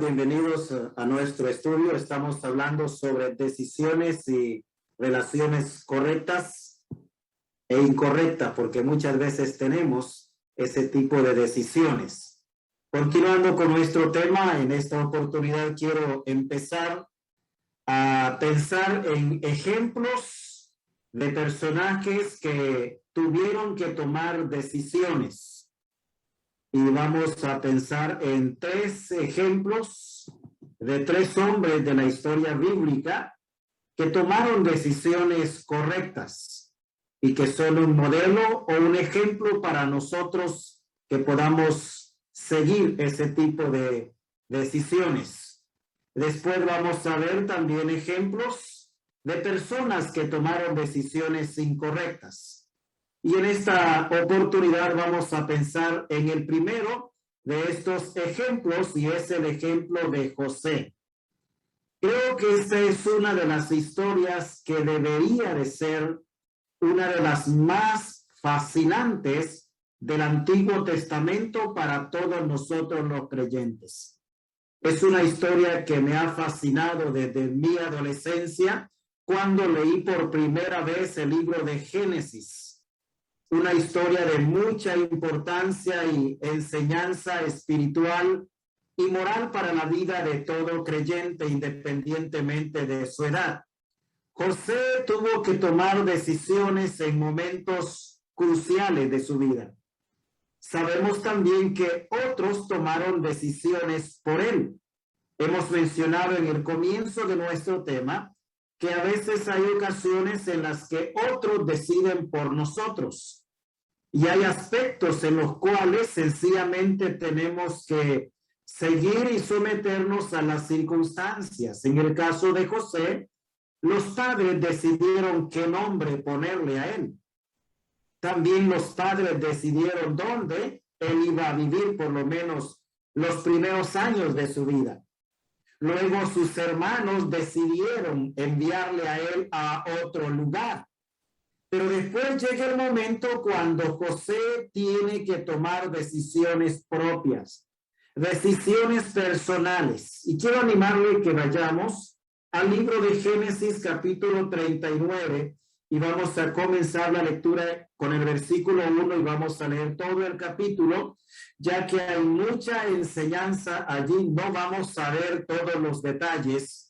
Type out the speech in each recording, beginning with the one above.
bienvenidos a nuestro estudio. Estamos hablando sobre decisiones y relaciones correctas e incorrectas, porque muchas veces tenemos ese tipo de decisiones. Continuando con nuestro tema, en esta oportunidad quiero empezar a pensar en ejemplos de personajes que tuvieron que tomar decisiones. Y vamos a pensar en 3 ejemplos de 3 hombres de la historia bíblica que tomaron decisiones correctas y que son un modelo o un ejemplo para nosotros que podamos seguir ese tipo de decisiones. Después vamos a ver también ejemplos de personas que tomaron decisiones incorrectas. Y en esta oportunidad vamos a pensar en el primero de estos ejemplos, y es el ejemplo de José. Creo que esta es una de las historias que debería de ser una de las más fascinantes del Antiguo Testamento para todos nosotros los creyentes. Es una historia que me ha fascinado desde mi adolescencia, cuando leí por primera vez el libro de Génesis. Una historia de mucha importancia y enseñanza espiritual y moral para la vida de todo creyente, independientemente de su edad. José tuvo que tomar decisiones en momentos cruciales de su vida. Sabemos también que otros tomaron decisiones por él. Hemos mencionado en el comienzo de nuestro tema que a veces hay ocasiones en las que otros deciden por nosotros. Y hay aspectos en los cuales sencillamente tenemos que seguir y someternos a las circunstancias. En el caso de José, los padres decidieron qué nombre ponerle a él. También los padres decidieron dónde él iba a vivir por lo menos los primeros años de su vida. Luego sus hermanos decidieron enviarle a él a otro lugar. Pero después llega el momento cuando José tiene que tomar decisiones propias, decisiones personales. Y quiero animarle que vayamos al libro de Génesis capítulo 39 y vamos a comenzar la lectura con el versículo 1 y vamos a leer todo el capítulo, ya que hay mucha enseñanza allí. No vamos a ver todos los detalles,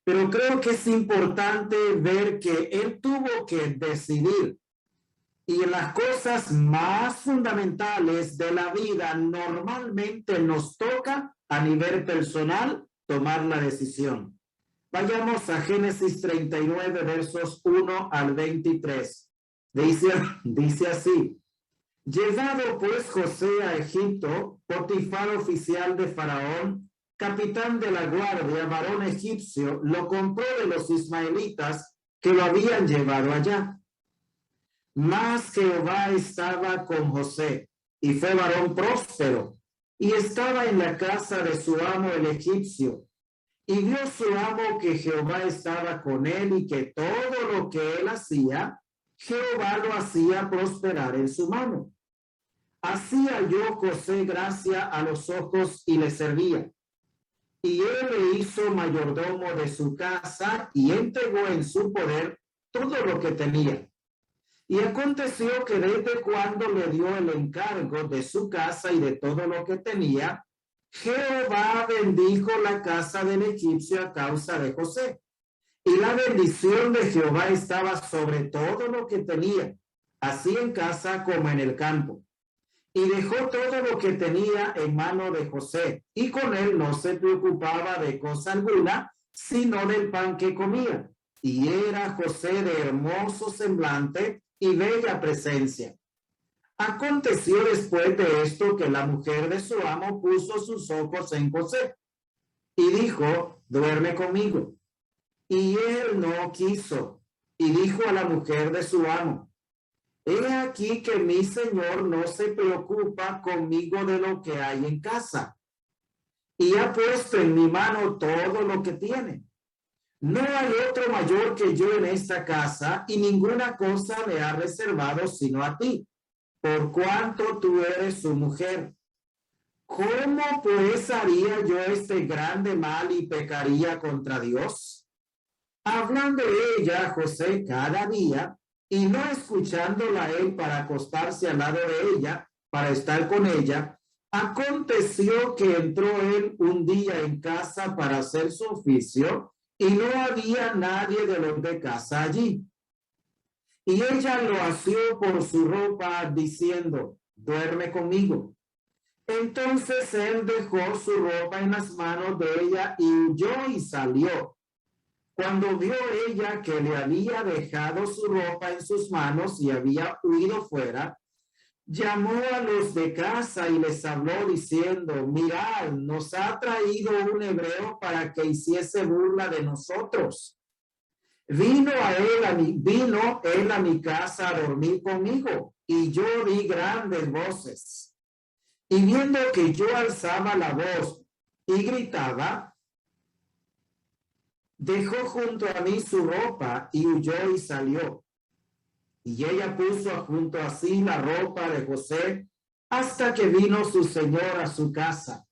pero creo que es importante ver que él tuvo que decidir. Y en las cosas más fundamentales de la vida, normalmente nos toca a nivel personal tomar la decisión. Vayamos a Génesis 39, versos 1 al 23. Dice así: llegado pues José a Egipto, Potifar, oficial de Faraón, capitán de la guardia, varón egipcio, lo compró de los ismaelitas que lo habían llevado allá. Mas Jehová estaba con José, y fue varón próspero, y estaba en la casa de su amo el egipcio. Y vio su amo que Jehová estaba con él, y que todo lo que él hacía, Jehová lo hacía prosperar en su mano. Así halló José gracia a los ojos y le servía. Y él le hizo mayordomo de su casa y entregó en su poder todo lo que tenía. Y aconteció que desde cuando le dio el encargo de su casa y de todo lo que tenía, Jehová bendijo la casa del egipcio a causa de José. Y la bendición de Jehová estaba sobre todo lo que tenía, así en casa como en el campo. Y dejó todo lo que tenía en mano de José, y con él no se preocupaba de cosa alguna, sino del pan que comía. Y era José de hermoso semblante y bella presencia. Aconteció después de esto que la mujer de su amo puso sus ojos en José, y dijo: duerme conmigo. Y él no quiso, y dijo a la mujer de su amo: he aquí que mi señor no se preocupa conmigo de lo que hay en casa, y ha puesto en mi mano todo lo que tiene. No hay otro mayor que yo en esta casa, y ninguna cosa me ha reservado sino a ti, por cuanto tú eres su mujer. ¿Cómo pues haría yo este grande mal y pecaría contra Dios? Hablando ella a José cada día y no escuchándola a él para acostarse al lado de ella, para estar con ella, aconteció que entró él un día en casa para hacer su oficio y no había nadie de los de casa allí. Y ella lo asió por su ropa diciendo, duerme conmigo. Entonces él dejó su ropa en las manos de ella y huyó y salió. Cuando vio ella que le había dejado su ropa en sus manos y había huido fuera, llamó a los de casa y les habló diciendo, mirad, nos ha traído un hebreo para que hiciese burla de nosotros. Vino él a mi casa a dormir conmigo y yo di grandes voces. Y viendo que yo alzaba la voz y gritaba, dejó junto a mí su ropa y huyó y salió. Y ella puso junto a sí la ropa de José hasta que vino su señor a su casa.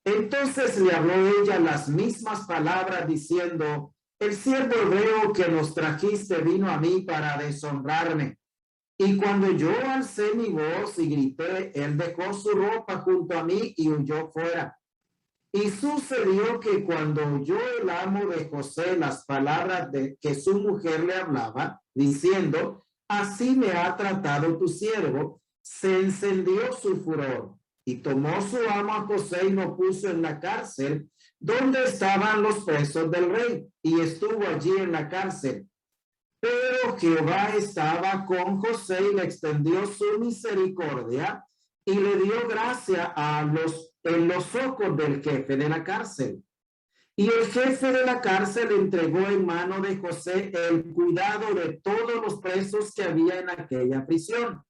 Entonces le habló ella las mismas palabras diciendo, el siervo hebreo que nos trajiste vino a mí para deshonrarme. Y cuando yo alcé mi voz y grité, él dejó su ropa junto a mí y huyó fuera. Y sucedió que cuando oyó el amo de José las palabras que su mujer le hablaba, diciendo, así me ha tratado tu siervo, se encendió su furor. Y tomó su amo a José y lo puso en la cárcel, donde estaban los presos del rey, y estuvo allí en la cárcel. Pero Jehová estaba con José y le extendió su misericordia y le dio gracia en los ojos del jefe de la cárcel. Y el jefe de la cárcel entregó en mano de José el cuidado de todos los presos que había en aquella prisión.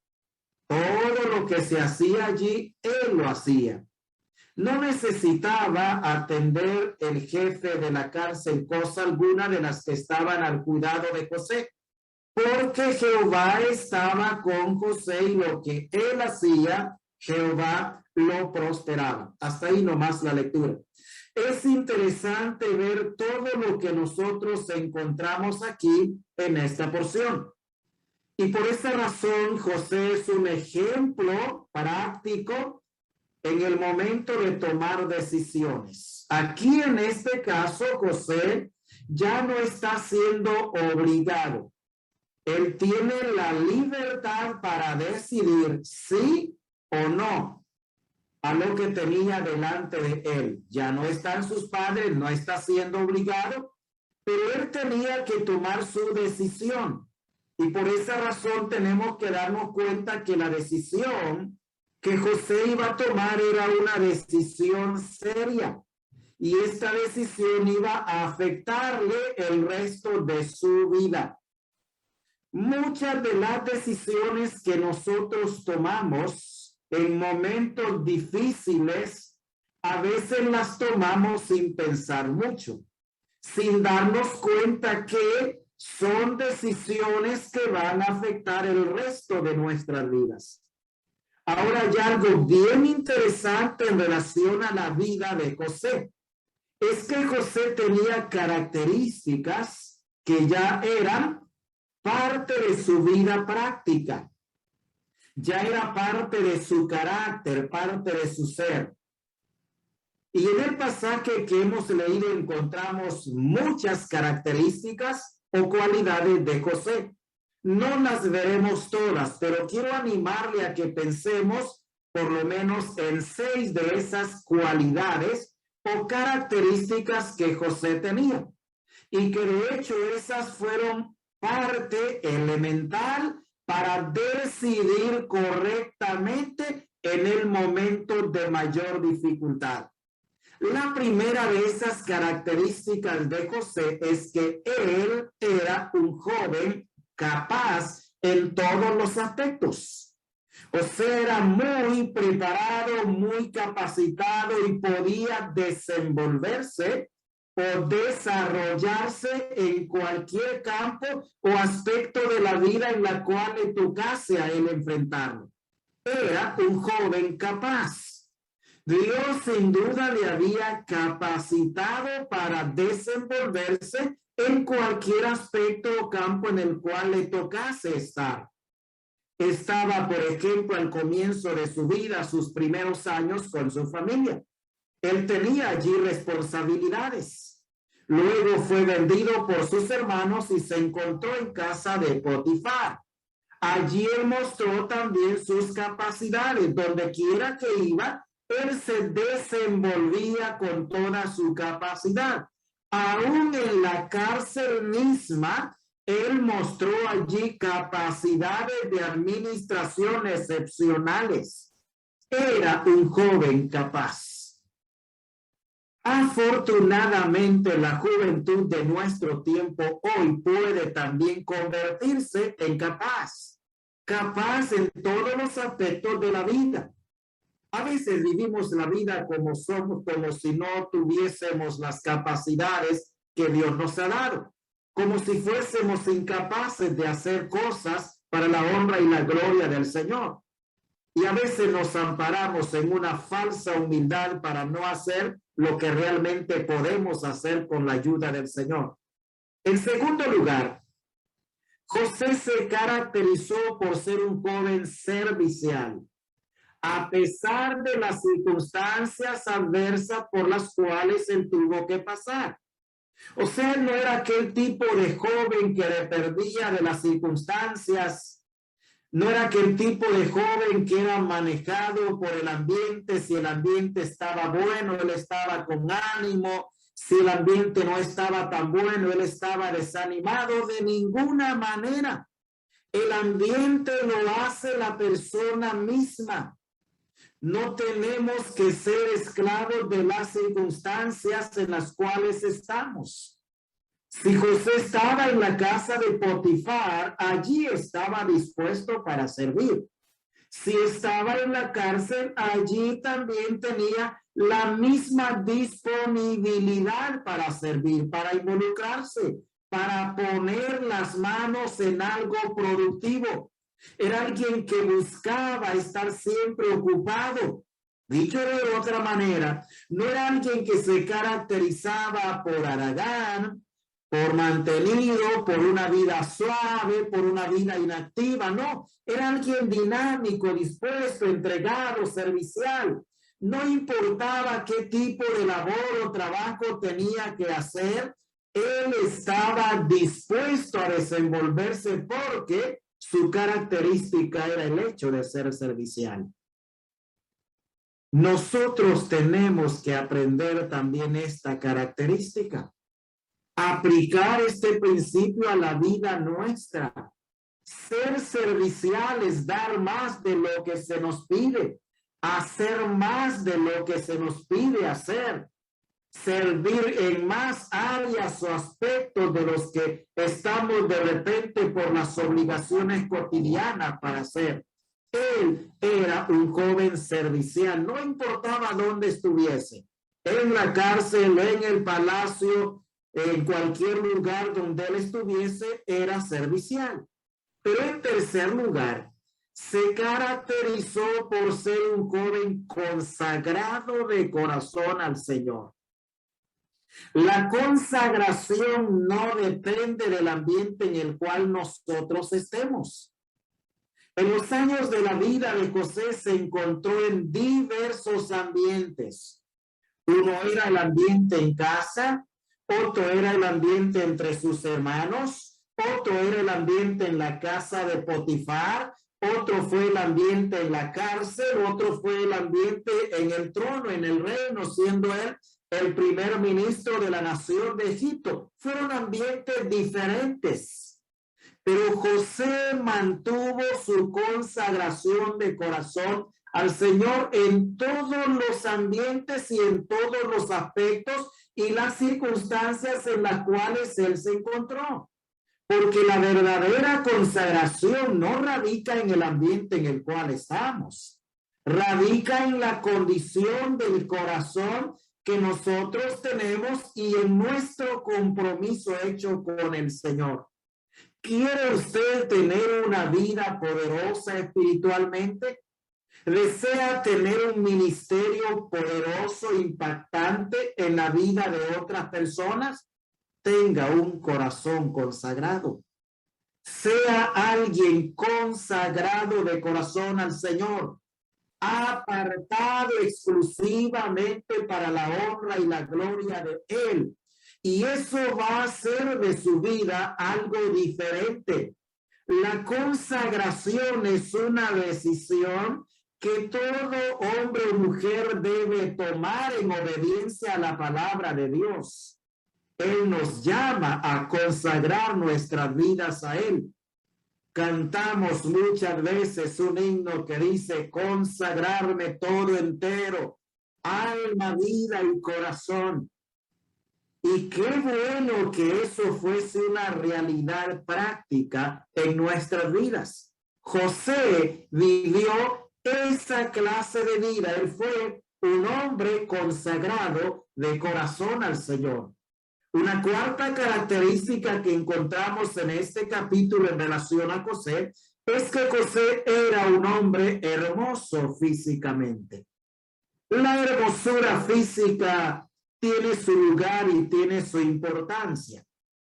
Todo lo que se hacía allí, él lo hacía. No necesitaba atender el jefe de la cárcel cosa alguna de las que estaban al cuidado de José, porque Jehová estaba con José y lo que él hacía, Jehová lo prosperaba. Hasta ahí nomás la lectura. Es interesante ver todo lo que nosotros encontramos aquí en esta porción. Y por esa razón, José es un ejemplo práctico en el momento de tomar decisiones. Aquí en este caso, José ya no está siendo obligado. Él tiene la libertad para decidir sí o no a lo que tenía delante de él. Ya no están sus padres, no está siendo obligado, pero él tenía que tomar su decisión. Y por esa razón tenemos que darnos cuenta que la decisión que José iba a tomar era una decisión seria. Y esta decisión iba a afectarle el resto de su vida. Muchas de las decisiones que nosotros tomamos en momentos difíciles, a veces las tomamos sin pensar mucho, sin darnos cuenta que son decisiones que van a afectar el resto de nuestras vidas. Ahora hay algo bien interesante en relación a la vida de José. Es que José tenía características que ya eran parte de su vida práctica. Ya era parte de su carácter, parte de su ser. Y en el pasaje que hemos leído encontramos muchas características o cualidades de José. No las veremos todas, pero quiero animarle a que pensemos por lo menos en 6 de esas cualidades o características que José tenía. Y que de hecho esas fueron parte elemental para decidir correctamente en el momento de mayor dificultad. La primera de esas características de José es que él era un joven capaz en todos los aspectos. José era muy preparado, muy capacitado y podía desenvolverse o desarrollarse en cualquier campo o aspecto de la vida en la cual le tocase a él enfrentarlo. Era un joven capaz. Dios sin duda le había capacitado para desenvolverse en cualquier aspecto o campo en el cual le tocase estar. Estaba, por ejemplo, al comienzo de su vida, sus primeros años con su familia. Él tenía allí responsabilidades. Luego fue vendido por sus hermanos y se encontró en casa de Potifar. Allí él mostró también sus capacidades. Donde quiera que iba, él se desenvolvía con toda su capacidad. Aún en la cárcel misma, él mostró allí capacidades de administración excepcionales. Era un joven capaz. Afortunadamente, la juventud de nuestro tiempo hoy puede también convertirse en capaz en todos los aspectos de la vida. A veces vivimos la vida como somos, como si no tuviésemos las capacidades que Dios nos ha dado, como si fuésemos incapaces de hacer cosas para la honra y la gloria del Señor. Y a veces nos amparamos en una falsa humildad para no hacer lo que realmente podemos hacer con la ayuda del Señor. En segundo lugar, José se caracterizó por ser un joven servicial, a pesar de las circunstancias adversas por las cuales él tuvo que pasar. O sea, no era aquel tipo de joven que dependía de las circunstancias. No era aquel tipo de joven que era manejado por el ambiente. Si el ambiente estaba bueno, él estaba con ánimo. Si el ambiente no estaba tan bueno, él estaba desanimado. De ninguna manera. El ambiente lo hace la persona misma. No tenemos que ser esclavos de las circunstancias en las cuales estamos. Si José estaba en la casa de Potifar, allí estaba dispuesto para servir. Si estaba en la cárcel, allí también tenía la misma disponibilidad para servir, para involucrarse, para poner las manos en algo productivo. Era alguien que buscaba estar siempre ocupado. Dicho de otra manera, no era alguien que se caracterizaba por haragán, por mantenido, por una vida suave, por una vida inactiva. No, era alguien dinámico, dispuesto, entregado, servicial. No importaba qué tipo de labor o trabajo tenía que hacer, él estaba dispuesto a desenvolverse porque su característica era el hecho de ser servicial. Nosotros tenemos que aprender también esta característica. Aplicar este principio a la vida nuestra. Ser serviciales, dar más de lo que se nos pide, hacer más de lo que se nos pide hacer, servir en más áreas o aspectos de los que estamos de repente por las obligaciones cotidianas para hacer. Él era un joven servicial, no importaba dónde estuviese, en la cárcel, en el palacio, en cualquier lugar donde él estuviese, era servicial. Pero en tercer lugar, se caracterizó por ser un joven consagrado de corazón al Señor. La consagración no depende del ambiente en el cual nosotros estemos. En los años de la vida de José se encontró en diversos ambientes. Uno era el ambiente en casa, otro era el ambiente entre sus hermanos, otro era el ambiente en la casa de Potifar, otro fue el ambiente en la cárcel, otro fue el ambiente en el trono, en el reino, siendo él el primer ministro de la nación de Egipto. Fueron ambientes diferentes, pero José mantuvo su consagración de corazón al Señor en todos los ambientes y en todos los aspectos y las circunstancias en las cuales él se encontró. Porque la verdadera consagración no radica en el ambiente en el cual estamos, radica en la condición del corazón que nosotros tenemos y en nuestro compromiso hecho con el Señor. ¿Quiere usted tener una vida poderosa espiritualmente? desea tener un ministerio poderoso, impactante en la vida de otras personas, tenga un corazón consagrado. Sea alguien consagrado de corazón al Señor, apartado exclusivamente para la honra y la gloria de Él. Y eso va a hacer de su vida algo diferente. La consagración es una decisión que todo hombre o mujer debe tomar en obediencia a la palabra de Dios. Él nos llama a consagrar nuestras vidas a Él. Cantamos muchas veces un himno que dice consagrarme todo entero, alma, vida y corazón. Y qué bueno que eso fuese una realidad práctica en nuestras vidas. José vivió esa clase de vida. Él fue un hombre consagrado de corazón al Señor. Una cuarta característica que encontramos en este capítulo en relación a José es que José era un hombre hermoso físicamente. La hermosura física tiene su lugar y tiene su importancia,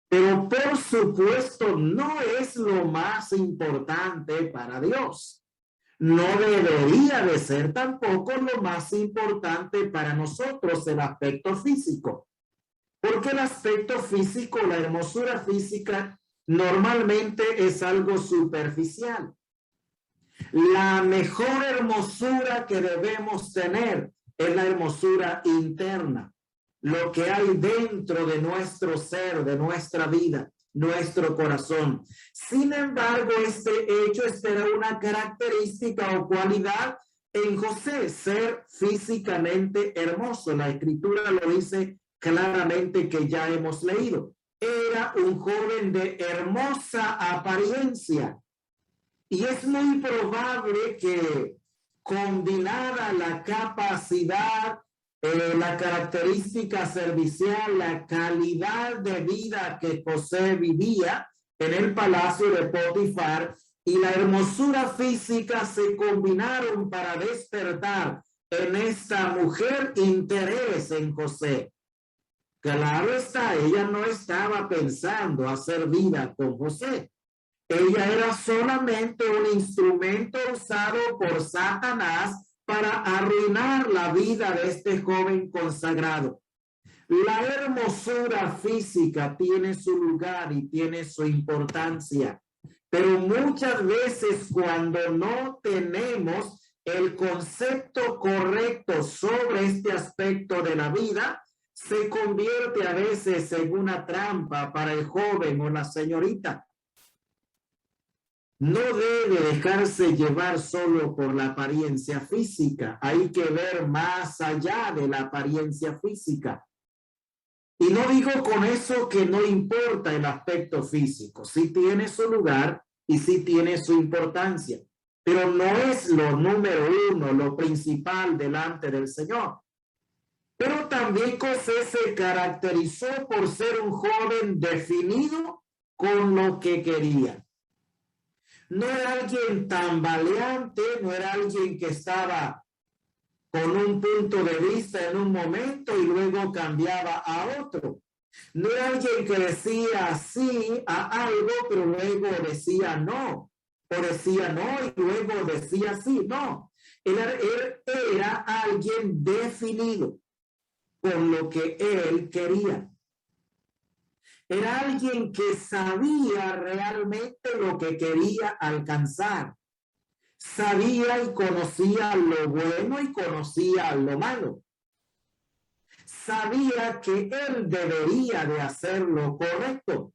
pero por supuesto no es lo más importante para Dios. No debería de ser tampoco lo más importante para nosotros el aspecto físico. Porque el aspecto físico, la hermosura física, normalmente es algo superficial. La mejor hermosura que debemos tener es la hermosura interna, lo que hay dentro de nuestro ser, de nuestra vida, nuestro corazón. Sin embargo, este hecho era una característica o cualidad en José, ser físicamente hermoso. La Escritura lo dice claramente, que ya hemos leído. Era un joven de hermosa apariencia. Y es muy probable que combinada la capacidad, la característica servicial, la calidad de vida que José vivía en el palacio de Potifar y la hermosura física se combinaron para despertar en esta mujer interés en José. Claro está, ella no estaba pensando hacer vida con José. Ella era solamente un instrumento usado por Satanás para arruinar la vida de este joven consagrado. La hermosura física tiene su lugar y tiene su importancia, pero muchas veces cuando no tenemos el concepto correcto sobre este aspecto de la vida, se convierte a veces en una trampa para el joven o la señorita. No debe dejarse llevar solo por la apariencia física. Hay que ver más allá de la apariencia física. Y no digo con eso que no importa el aspecto físico. Sí tiene su lugar y sí tiene su importancia. Pero no es lo número uno, lo principal delante del Señor. Pero también José se caracterizó por ser un joven definido con lo que quería. No era alguien tambaleante, no era alguien que estaba con un punto de vista en un momento y luego cambiaba a otro. No era alguien que decía sí a algo, pero luego decía no, o decía no y luego decía sí, no. Él era alguien definido por lo que él quería. Era alguien que sabía realmente lo que quería alcanzar. Sabía y conocía lo bueno y conocía lo malo. Sabía que él debería de hacer lo correcto,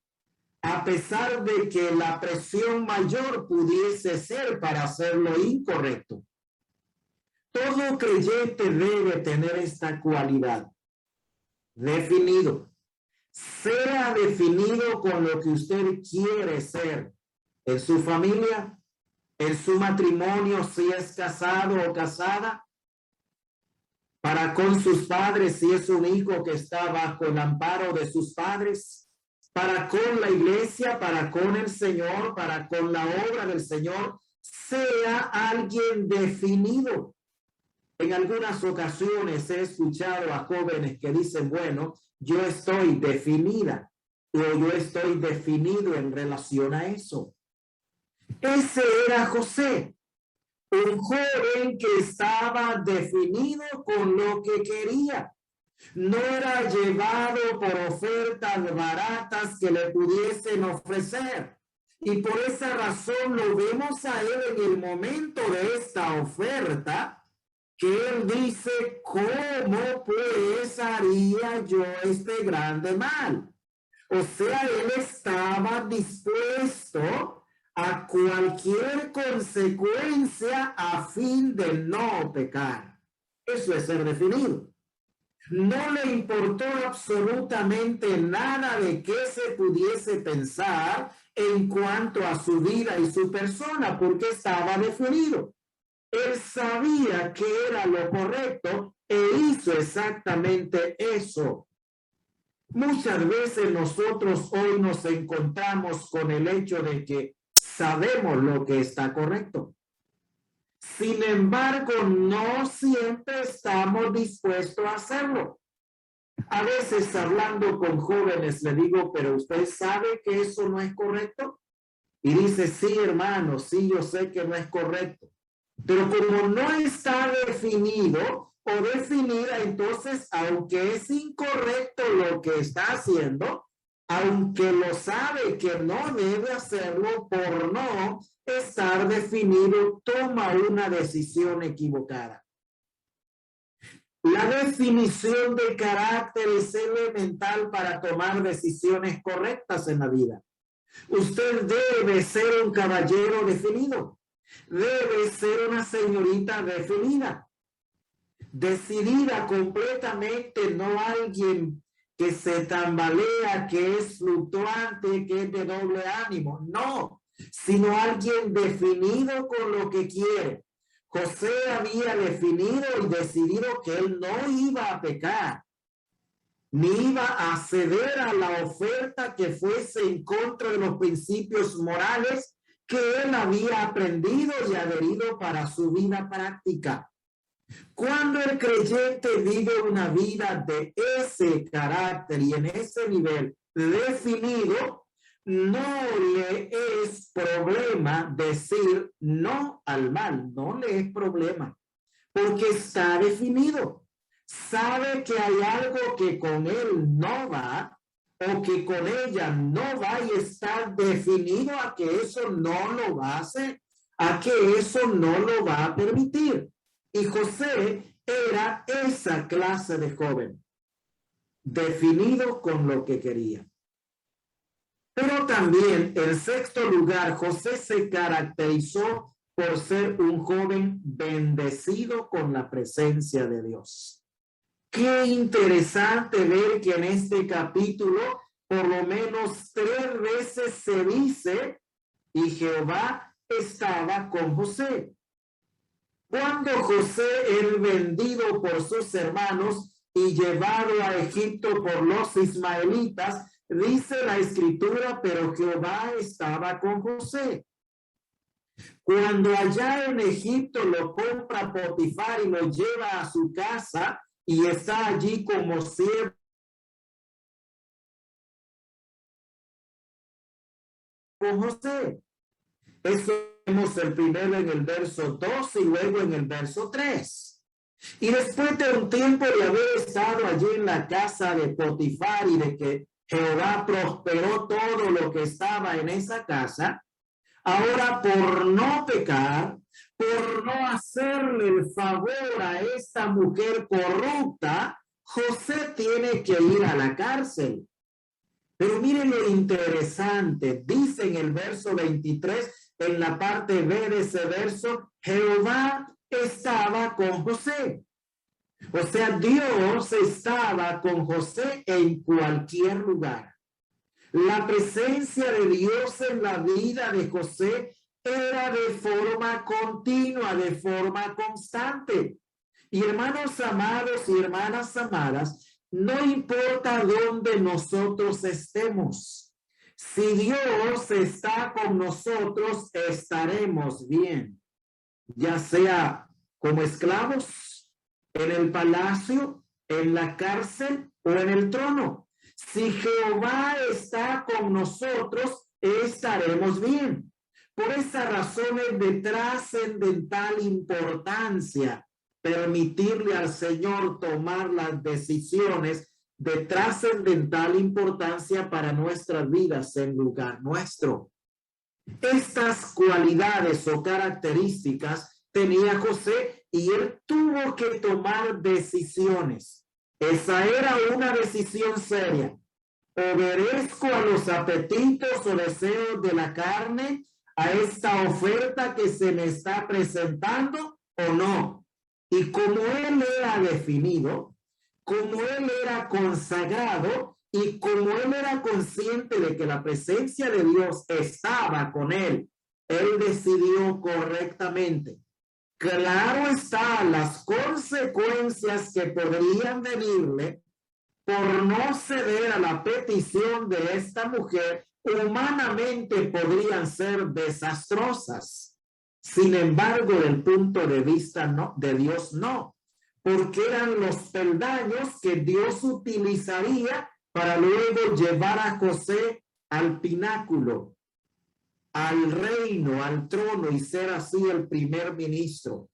a pesar de que la presión mayor pudiese ser para hacer lo incorrecto. Todo creyente debe tener esta cualidad. Definido. Sea definido con lo que usted quiere ser en su familia, en su matrimonio, si es casado o casada, para con sus padres, si es un hijo que está bajo el amparo de sus padres, para con la iglesia, para con el Señor, para con la obra del Señor, sea alguien definido. En algunas ocasiones he escuchado a jóvenes que dicen, bueno, yo estoy definida o yo estoy definido en relación a eso. Ese era José, un joven que estaba definido con lo que quería. No era llevado por ofertas baratas que le pudiesen ofrecer. Y por esa razón lo vemos a él en el momento de esta oferta, que él dice, ¿cómo pues haría yo este grande mal? O sea, él estaba dispuesto a cualquier consecuencia a fin de no pecar. Eso es ser definido. No le importó absolutamente nada de qué se pudiese pensar en cuanto a su vida y su persona, porque estaba definido. Él sabía que era lo correcto e hizo exactamente eso. Muchas veces nosotros hoy nos encontramos con el hecho de que sabemos lo que está correcto. Sin embargo, no siempre estamos dispuestos a hacerlo. A veces hablando con jóvenes le digo, pero usted sabe que eso no es correcto. Y dice, sí, hermano, sí, yo sé que no es correcto. Pero como no está definido o definida, entonces, aunque es incorrecto lo que está haciendo, aunque lo sabe que no debe hacerlo por no estar definido, toma una decisión equivocada. La definición de carácter es elemental para tomar decisiones correctas en la vida. Usted debe ser un caballero definido. Debe ser una señorita definida. Decidida completamente, no alguien que se tambalea, que es fluctuante, que es de doble ánimo. No, sino alguien definido con lo que quiere. José había definido y decidido que él no iba a pecar, ni iba a ceder a la oferta que fuese en contra de los principios morales que él había aprendido y adherido para su vida práctica. Cuando el creyente vive una vida de ese carácter y en ese nivel definido, no le es problema decir no al mal, no le es problema, porque está definido. Sabe que hay algo que con él no va o que con ella no va y está definido a que eso no lo va a hacer, a que eso no lo va a permitir. Y José era esa clase de joven, definido con lo que quería. Pero también, en sexto lugar, José se caracterizó por ser un joven bendecido con la presencia de Dios. Qué interesante ver que en este capítulo, por lo menos 3 veces se dice, y Jehová estaba con José. Cuando José es vendido por sus hermanos y llevado a Egipto por los ismaelitas, dice la escritura, pero Jehová estaba con José. Cuando allá en Egipto lo compra Potifar y lo lleva a su casa y está allí como siervo con José. Eso vemos el primero en el verso 2 y luego en el verso 3. Y después de un tiempo de haber estado allí en la casa de Potifar y de que Jehová prosperó todo lo que estaba en esa casa, ahora por no pecar, por no hacerle el favor a esta mujer corrupta, José tiene que ir a la cárcel. Pero miren lo interesante, dice en el verso 23, en la parte B de ese verso, Jehová estaba con José. O sea, Dios estaba con José en cualquier lugar. La presencia de Dios en la vida de José era de forma continua, de forma constante. Y hermanos amados y hermanas amadas, no importa dónde nosotros estemos, Si Dios está con nosotros, estaremos bien, ya sea como esclavos, en el palacio, en la cárcel o en el trono. Si Jehová está con nosotros, estaremos bien. Por esa razón es de trascendental importancia permitirle al Señor tomar las decisiones de trascendental importancia para nuestras vidas en lugar nuestro. Estas cualidades o características tenía José y él tuvo que tomar decisiones. Esa era una decisión seria. ¿Obedezco a los apetitos o deseos de la carne, a esta oferta que se me está presentando o no? Y como él era definido, como él era consagrado y como él era consciente de que la presencia de Dios estaba con él, él decidió correctamente. Claro está, las consecuencias que podrían venirle por no ceder a la petición de esta mujer humanamente podrían ser desastrosas. Sin embargo, del punto de vista de Dios, no, porque eran los peldaños que Dios utilizaría para luego llevar a José al pináculo, al reino, al trono y ser así el primer ministro.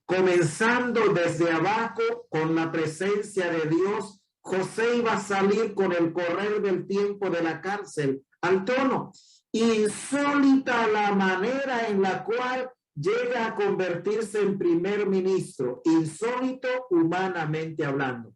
Comenzando desde abajo con la presencia de Dios, José iba a salir con el correr del tiempo de la cárcel al trono. Insólita la manera en la cual llega a convertirse en primer ministro, insólito humanamente hablando,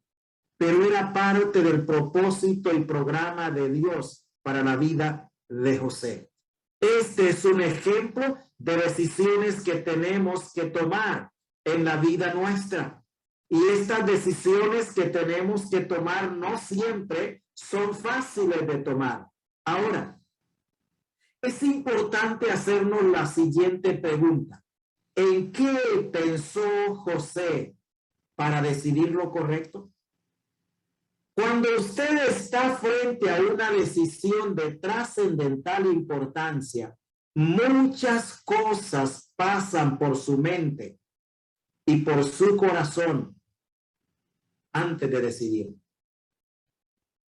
pero era parte del propósito y programa de Dios para la vida de José. Este es un ejemplo de decisiones que tenemos que tomar en la vida nuestra. Y estas decisiones que tenemos que tomar no siempre son fáciles de tomar. Ahora, es importante hacernos la siguiente pregunta. ¿En qué pensó José para decidir lo correcto? Cuando usted está frente a una decisión de trascendental importancia, muchas cosas pasan por su mente y por su corazón antes de decidir.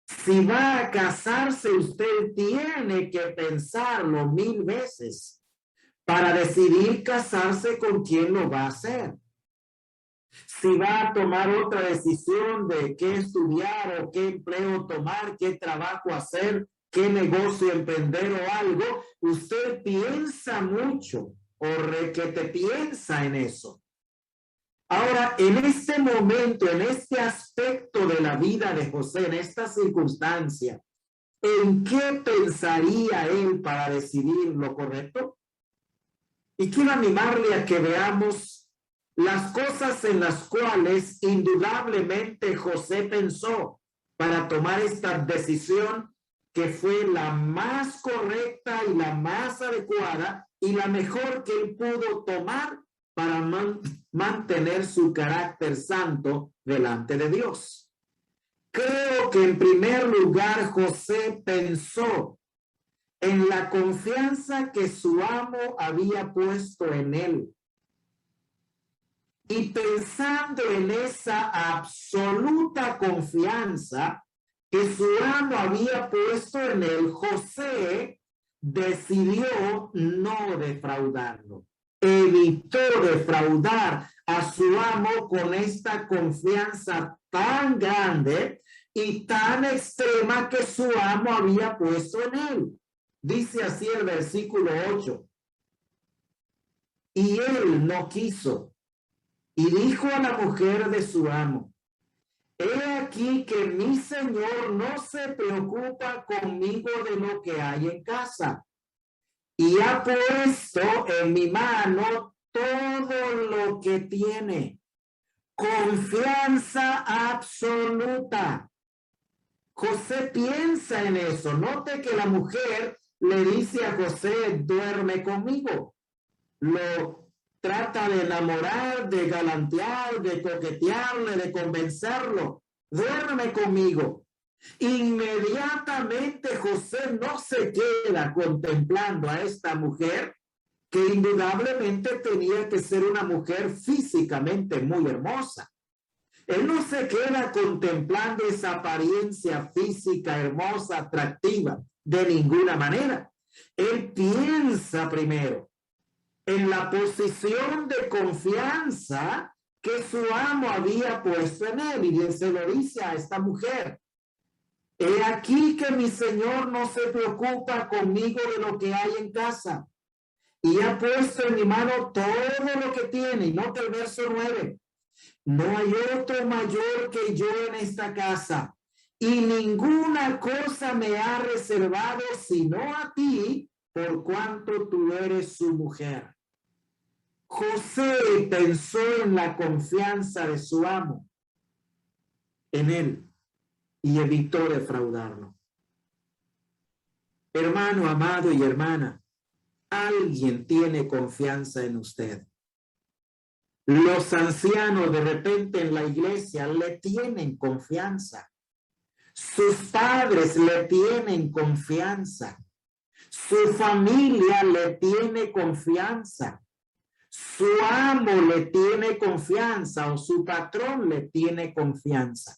Si va a casarse, usted tiene que pensarlo 1000 veces para decidir casarse con quién lo va a hacer. Si va a tomar otra decisión de qué estudiar o qué empleo tomar, qué trabajo hacer, qué negocio emprender o algo, usted piensa mucho o requete piensa en eso. Ahora, en este momento, en este aspecto de la vida de José, en esta circunstancia, ¿en qué pensaría él para decidir lo correcto? Y quiero animarle a que veamos las cosas en las cuales indudablemente José pensó para tomar esta decisión que fue la más correcta y la más adecuada y la mejor que él pudo tomar para mantener su carácter santo delante de Dios. Creo que en primer lugar José pensó en la confianza que su amo había puesto en él. Y pensando en esa absoluta confianza que su amo había puesto en él, José decidió no defraudarlo. Evitó defraudar a su amo con esta confianza tan grande y tan extrema que su amo había puesto en él. Dice así el versículo 8. Y él no quiso, y dijo a la mujer de su amo: he aquí que mi señor no se preocupa conmigo de lo que hay en casa, y ha puesto en mi mano todo lo que tiene. Confianza absoluta. José piensa en eso. Note que la mujer le dice a José: duerme conmigo. Lo trata de enamorar, de galantear, de coquetearle, de convencerlo. Duerme conmigo. Inmediatamente José no se queda contemplando a esta mujer, que indudablemente tenía que ser una mujer físicamente muy hermosa. Él no se queda contemplando esa apariencia física hermosa, atractiva, de ninguna manera. Él piensa primero en la posición de confianza que su amo había puesto en él, y se lo dice a esta mujer: he aquí que mi señor no se preocupa conmigo de lo que hay en casa, y ha puesto en mi mano todo lo que tiene. Y nota el verso 9: no hay otro mayor que yo en esta casa, y ninguna cosa me ha reservado sino a ti, por cuanto tú eres su mujer. José pensó en la confianza de su amo en él y evitó defraudarlo. Hermano amado y hermana, alguien tiene confianza en usted. Los ancianos de repente en la iglesia le tienen confianza. Sus padres le tienen confianza. Su familia le tiene confianza. Su amo le tiene confianza, o su patrón le tiene confianza.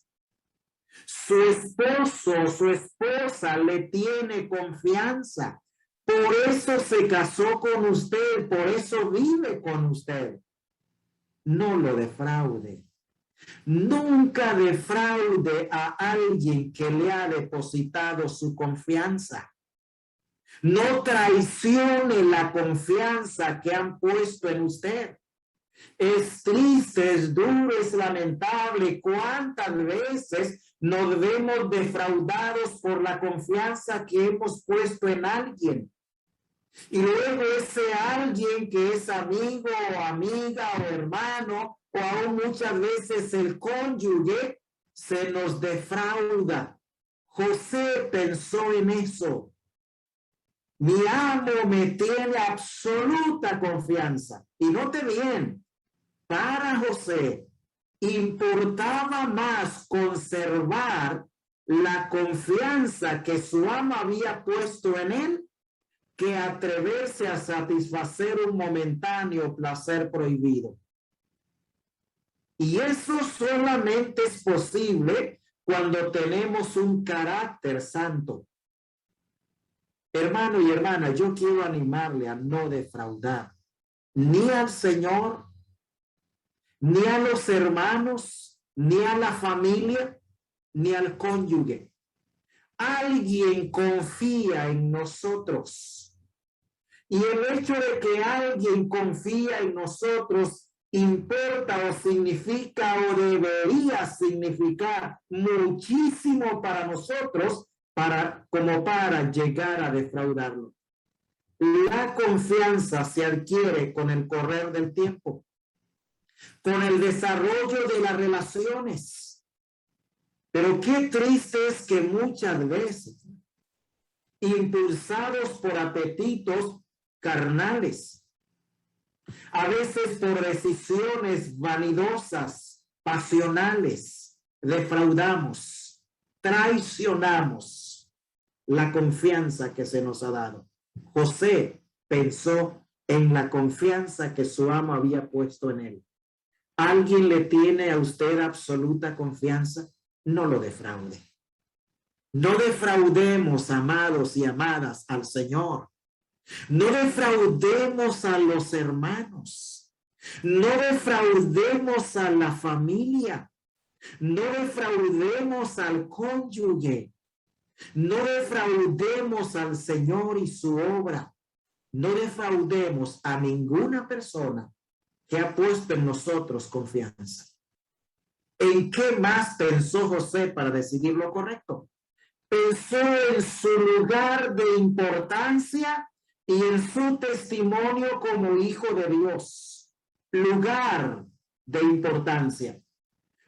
Su esposo o su esposa le tiene confianza. Por eso se casó con usted, por eso vive con usted. No lo defraude. Nunca defraude a alguien que le ha depositado su confianza. No traicione la confianza que han puesto en usted. Es triste, es duro, es lamentable cuántas veces nos vemos defraudados por la confianza que hemos puesto en alguien. Y luego ese alguien, que es amigo o amiga o hermano, o aún muchas veces el cónyuge, se nos defrauda. José pensó en eso. Mi amo me tiene absoluta confianza. Y note bien, para José importaba más conservar la confianza que su amo había puesto en él, que atreverse a satisfacer un momentáneo placer prohibido. Y eso solamente es posible cuando tenemos un carácter santo. Hermano y hermana, yo quiero animarle a no defraudar ni al Señor, ni a los hermanos, ni a la familia, ni al cónyuge. Alguien confía en nosotros. Y el hecho de que alguien confía en nosotros importa o significa o debería significar muchísimo para nosotros como para llegar a defraudarlo. La confianza se adquiere con el correr del tiempo, con el desarrollo de las relaciones. Pero qué triste es que muchas veces, impulsados por apetitos carnales, a veces por decisiones vanidosas, pasionales, defraudamos, traicionamos la confianza que se nos ha dado. José pensó en la confianza que su amo había puesto en él. ¿Alguien le tiene a usted absoluta confianza? No lo defraude. No defraudemos, amados y amadas, al Señor. No defraudemos a los hermanos. No defraudemos a la familia. No defraudemos al cónyuge. No defraudemos al Señor y su obra. No defraudemos a ninguna persona que ha puesto en nosotros confianza. ¿En qué más pensó José para decidir lo correcto? Pensó en su lugar de importancia y en su testimonio como hijo de Dios. Lugar de importancia.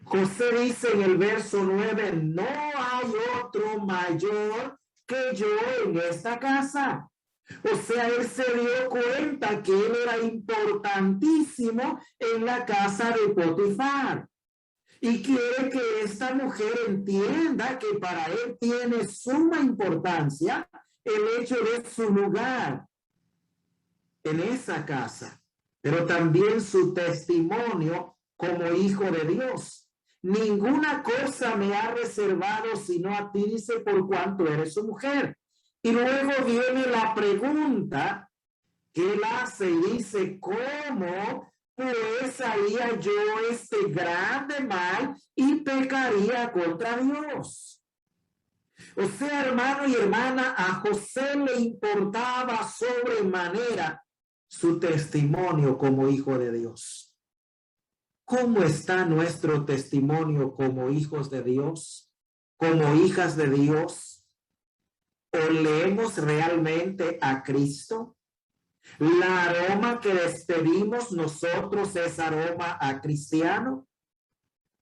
José dice en el verso 9, no hay otro mayor que yo en esta casa. O sea, él se dio cuenta que él era importantísimo en la casa de Potifar. y quiere que esta mujer entienda que para él tiene suma importancia el hecho de su lugar en esa casa, pero también su testimonio como hijo de Dios. Ninguna cosa me ha reservado sino a ti, dice, por cuanto eres su mujer. Y luego viene la pregunta que él hace y dice, ¿cómo pues haría yo este grande mal y pecaría contra Dios? O sea, hermano y hermana, a José le importaba sobremanera su testimonio como hijo de Dios. ¿Cómo está nuestro testimonio como hijos de Dios, como hijas de Dios? ¿O leemos realmente a Cristo? ¿La aroma que despedimos nosotros es aroma a cristiano?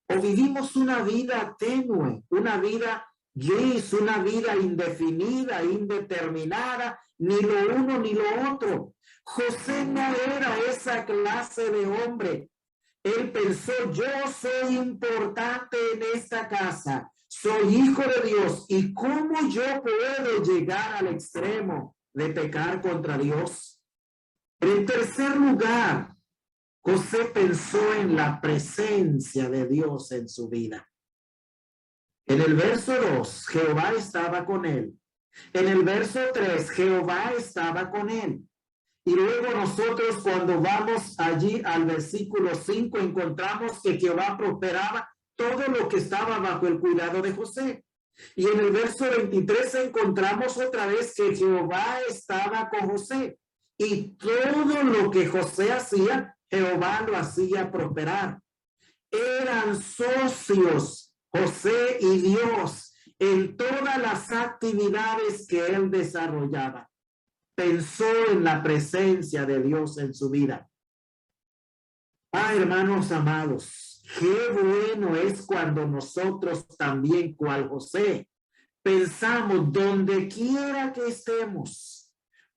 ¿O vivimos una vida tenue, una vida gris, una vida indefinida, indeterminada, ni lo uno ni lo otro? José no era esa clase de hombre. Él pensó, yo soy importante en esta casa, soy hijo de Dios, ¿y cómo yo puedo llegar al extremo de pecar contra Dios? En tercer lugar, José pensó en la presencia de Dios en su vida. En el verso 2, Jehová estaba con él. En el verso 3, Jehová estaba con él. Y luego nosotros cuando vamos allí al versículo 5 encontramos que Jehová prosperaba todo lo que estaba bajo el cuidado de José. Y en el verso 23 encontramos otra vez que Jehová estaba con José. Y todo lo que José hacía, Jehová lo hacía prosperar. Eran socios José y Dios en todas las actividades que él desarrollaba. Pensó en la presencia de Dios en su vida. Ah, hermanos amados, qué bueno es cuando nosotros también, cual José, pensamos donde quiera que estemos,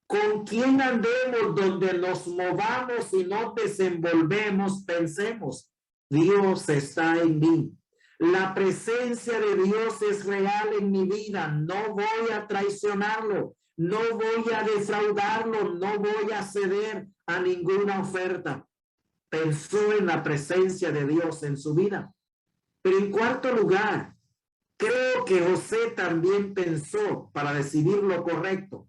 con quién andemos, donde nos movamos y nos desenvolvemos, pensemos, Dios está en mí. La presencia de Dios es real en mi vida. No voy a traicionarlo. No voy a defraudarlo. No voy a ceder a ninguna oferta. Pensó en la presencia de Dios en su vida. Pero en cuarto lugar, creo que José también pensó, para decidir lo correcto,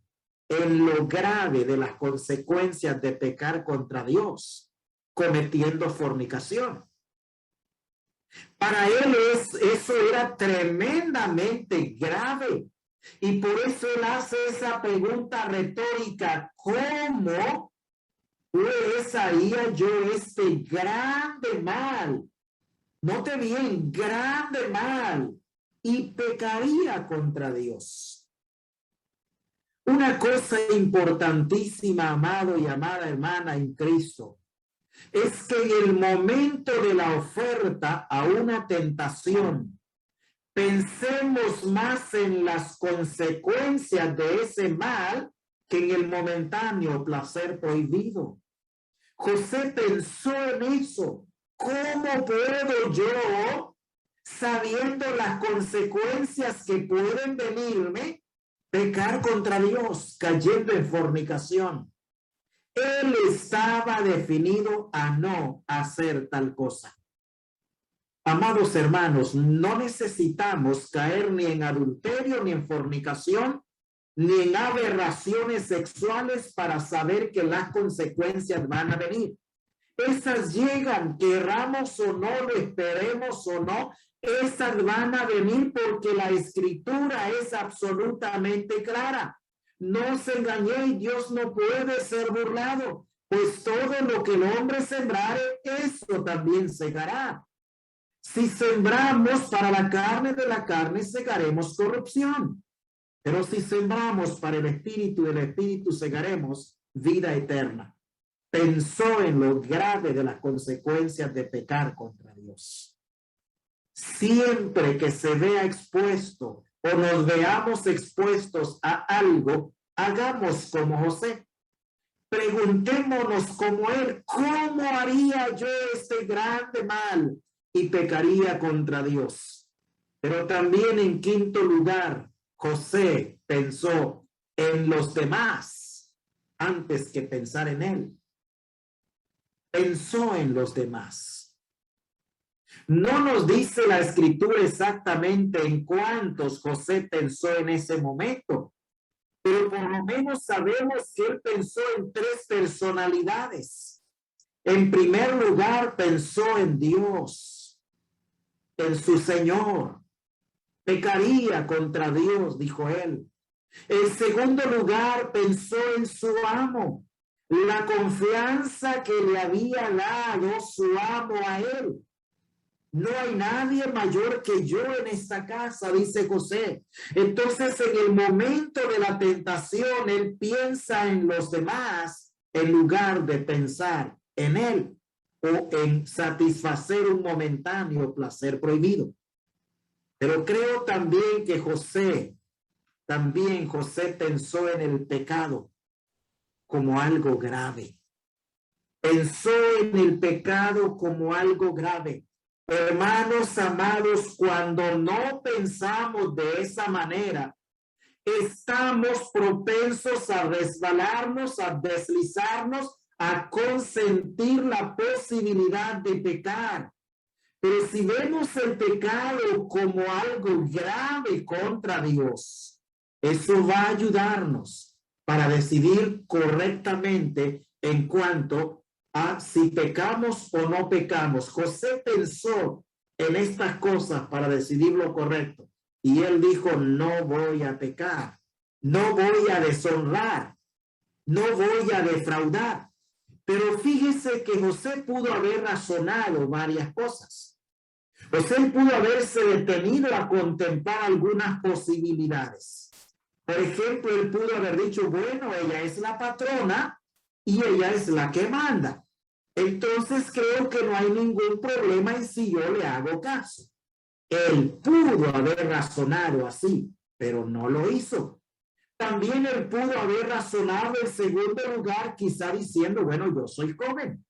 en lo grave de las consecuencias de pecar contra Dios, cometiendo fornicación. Para él eso era tremendamente grave. Y por eso él hace esa pregunta retórica, ¿cómo pues haría yo este grande mal? Note bien, grande mal, y pecaría contra Dios. Una cosa importantísima, amado y amada hermana en Cristo, es que en el momento de la oferta a una tentación, pensemos más en las consecuencias de ese mal que en el momentáneo placer prohibido. José pensó en eso. ¿Cómo puedo yo, sabiendo las consecuencias que pueden venirme, pecar contra Dios, cayendo en fornicación? Él estaba definido a no hacer tal cosa. Amados hermanos, no necesitamos caer ni en adulterio, ni en fornicación, ni en aberraciones sexuales para saber que las consecuencias van a venir. Esas llegan, querramos o no, lo esperemos o no, esas van a venir porque la escritura es absolutamente clara. No se engañéis, Dios no puede ser burlado, pues todo lo que el hombre sembrare, eso también segará. Si sembramos para la carne, de la carne segaremos corrupción. Pero si sembramos para el espíritu, del espíritu segaremos vida eterna. Pensó en lo grave de las consecuencias de pecar contra Dios. Siempre que se vea expuesto o nos veamos expuestos a algo, hagamos como José. Preguntémonos como él, ¿cómo haría yo este grande mal y pecaría contra Dios. Pero también en quinto lugar, José pensó en los demás antes que pensar en él. Pensó en los demás. No nos dice la escritura exactamente en cuántos José pensó en ese momento, pero por lo menos sabemos que él pensó en 3 personalidades. En primer lugar, pensó en Dios, en su Señor. Pecaría contra Dios, dijo él. En segundo lugar, pensó en su amo, la confianza que le había dado su amo a él. No hay nadie mayor que yo en esta casa, dice José. Entonces, en el momento de la tentación, él piensa en los demás en lugar de pensar en él o en satisfacer un momentáneo placer prohibido. Pero creo también que José pensó en el pecado como algo grave. Pensó en el pecado como algo grave. Hermanos amados, cuando no pensamos de esa manera, estamos propensos a resbalarnos, a deslizarnos, a consentir la posibilidad de pecar. Pero si vemos el pecado como algo grave contra Dios, eso va a ayudarnos para decidir correctamente en cuanto a si pecamos o no pecamos. José pensó en estas cosas para decidir lo correcto y él dijo, no voy a pecar, no voy a deshonrar, no voy a defraudar. Pero fíjese que José pudo haber razonado varias cosas. José pudo haberse detenido a contemplar algunas posibilidades. Por ejemplo, él pudo haber dicho, bueno, ella es la patrona y ella es la que manda. Entonces creo que no hay ningún problema en si yo le hago caso. Él pudo haber razonado así, pero no lo hizo. También él pudo haber razonado en segundo lugar, quizá diciendo, bueno, yo soy joven,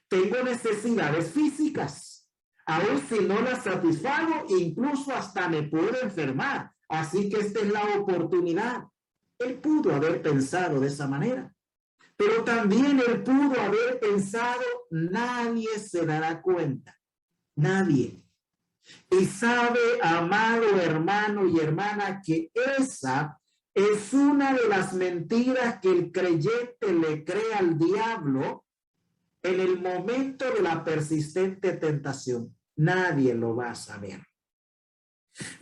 tengo necesidades físicas. Aún si no las satisfago, incluso hasta me puedo enfermar. Así que esta es la oportunidad. Él pudo haber pensado de esa manera. Pero también él pudo haber pensado, nadie se dará cuenta. Nadie. Y sabe, amado hermano y hermana, que esa es una de las mentiras que el creyente le cree al diablo en el momento de la persistente tentación. Nadie lo va a saber.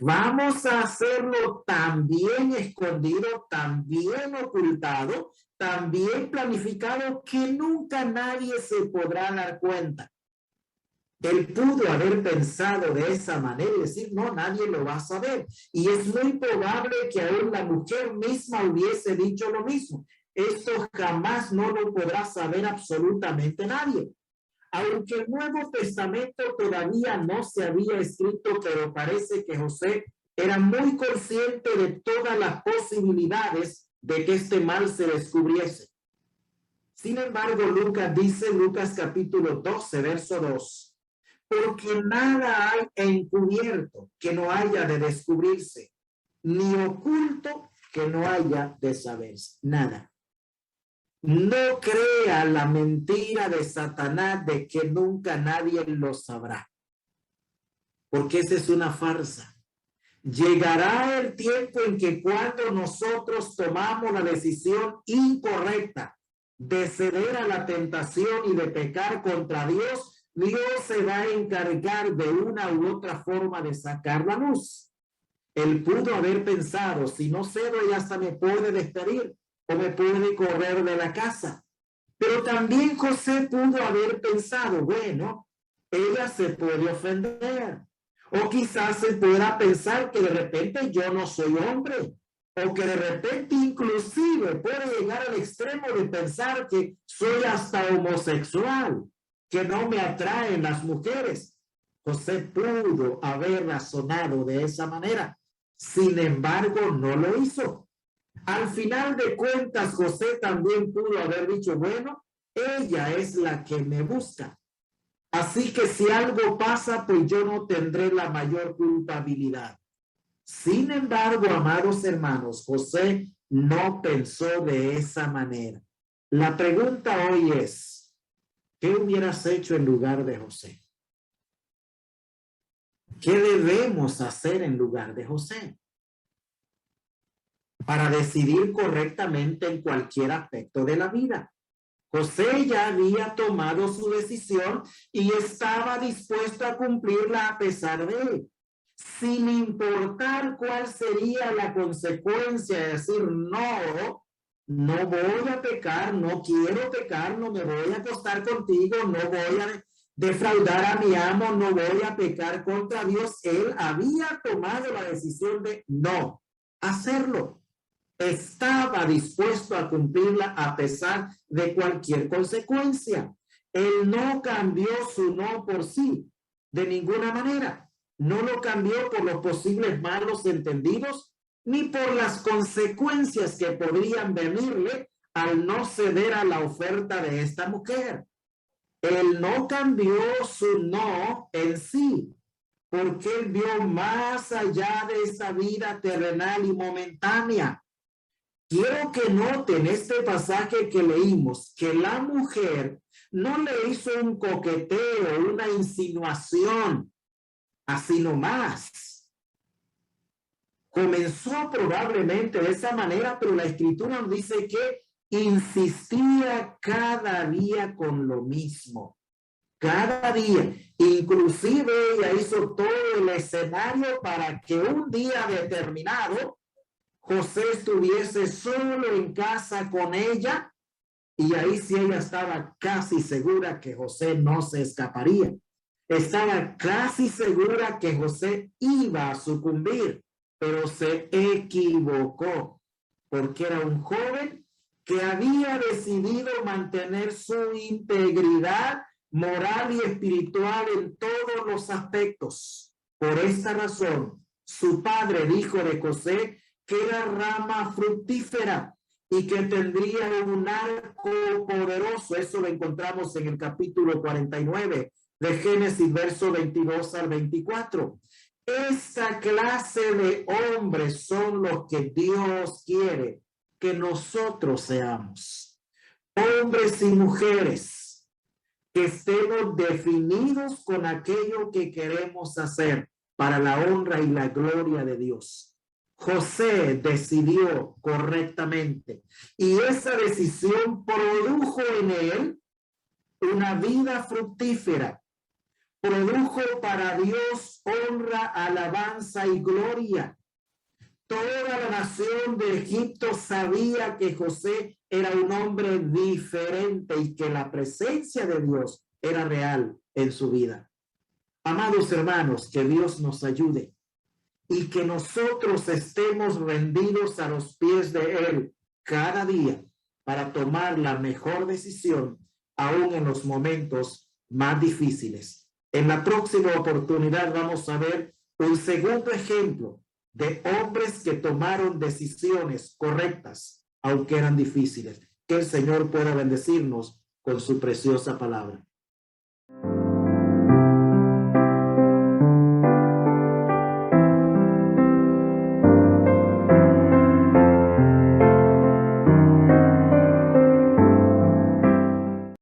Vamos a hacerlo tan bien escondido, tan bien ocultado, tan bien planificado que nunca nadie se podrá dar cuenta. Él pudo haber pensado de esa manera y decir, no, nadie lo va a saber. Y es muy probable que aún la mujer misma hubiese dicho lo mismo. Esto jamás no lo podrá saber absolutamente nadie. Aunque el Nuevo Testamento todavía no se había escrito, pero parece que José era muy consciente de todas las posibilidades de que este mal se descubriese. Sin embargo, Lucas dice, Lucas capítulo 12, verso 2, porque nada hay encubierto que no haya de descubrirse, ni oculto que no haya de saberse. Nada. No crea la mentira de Satanás de que nunca nadie lo sabrá, porque esa es una farsa. Llegará el tiempo en que cuando nosotros tomamos la decisión incorrecta de ceder a la tentación y de pecar contra Dios, Dios se va a encargar de una u otra forma de sacar la luz. Él pudo haber pensado, si no cedo, ella hasta me puede despedir o me puede correr de la casa. Pero también José pudo haber pensado, bueno, ella se puede ofender. O quizás se pueda pensar que de repente yo no soy hombre. O que de repente inclusive puede llegar al extremo de pensar que soy hasta homosexual, que no me atraen las mujeres. José pudo haber razonado de esa manera. Sin embargo, no lo hizo. Al final de cuentas, José también pudo haber dicho, bueno, ella es la que me busca. Así que si algo pasa, pues yo no tendré la mayor culpabilidad. Sin embargo, amados hermanos, José no pensó de esa manera. La pregunta hoy es, ¿qué hubieras hecho en lugar de José? ¿Qué debemos hacer en lugar de José para decidir correctamente en cualquier aspecto de la vida? José ya había tomado su decisión y estaba dispuesto a cumplirla a pesar de él, sin importar cuál sería la consecuencia de decir no, no voy a pecar, no quiero pecar, no me voy a acostar contigo, no voy a defraudar a mi amo, no voy a pecar contra Dios. Él había tomado la decisión de no hacerlo. Estaba dispuesto a cumplirla a pesar de cualquier consecuencia. Él no cambió su no por sí, de ninguna manera. No lo cambió por los posibles malos entendidos, ni por las consecuencias que podrían venirle al no ceder a la oferta de esta mujer. Él no cambió su no en sí, porque él vio más allá de esa vida terrenal y momentánea. Quiero que noten este pasaje que leímos, que la mujer no le hizo un coqueteo, una insinuación, así nomás. Comenzó probablemente de esa manera, pero la escritura nos dice que insistía cada día con lo mismo. Cada día, inclusive ella hizo todo el escenario para que un día determinado José estuviese solo en casa con ella, y ahí sí ella estaba casi segura que José no se escaparía. Estaba casi segura que José iba a sucumbir, pero se equivocó, porque era un joven que había decidido mantener su integridad moral y espiritual en todos los aspectos. Por esta razón, su padre dijo de José que era rama fructífera y que tendría un arco poderoso. Eso lo encontramos en el capítulo 49 de Génesis, verso 22 al 24. Esta clase de hombres son los que Dios quiere que nosotros seamos. Hombres y mujeres que estemos definidos con aquello que queremos hacer para la honra y la gloria de Dios. José decidió correctamente y esa decisión produjo en él una vida fructífera, produjo para Dios honra, alabanza y gloria. Toda la nación de Egipto sabía que José era un hombre diferente y que la presencia de Dios era real en su vida. Amados hermanos, que Dios nos ayude y que nosotros estemos rendidos a los pies de Él cada día para tomar la mejor decisión, aún en los momentos más difíciles. En la próxima oportunidad vamos a ver un segundo ejemplo de hombres que tomaron decisiones correctas, aunque eran difíciles. Que el Señor pueda bendecirnos con su preciosa palabra.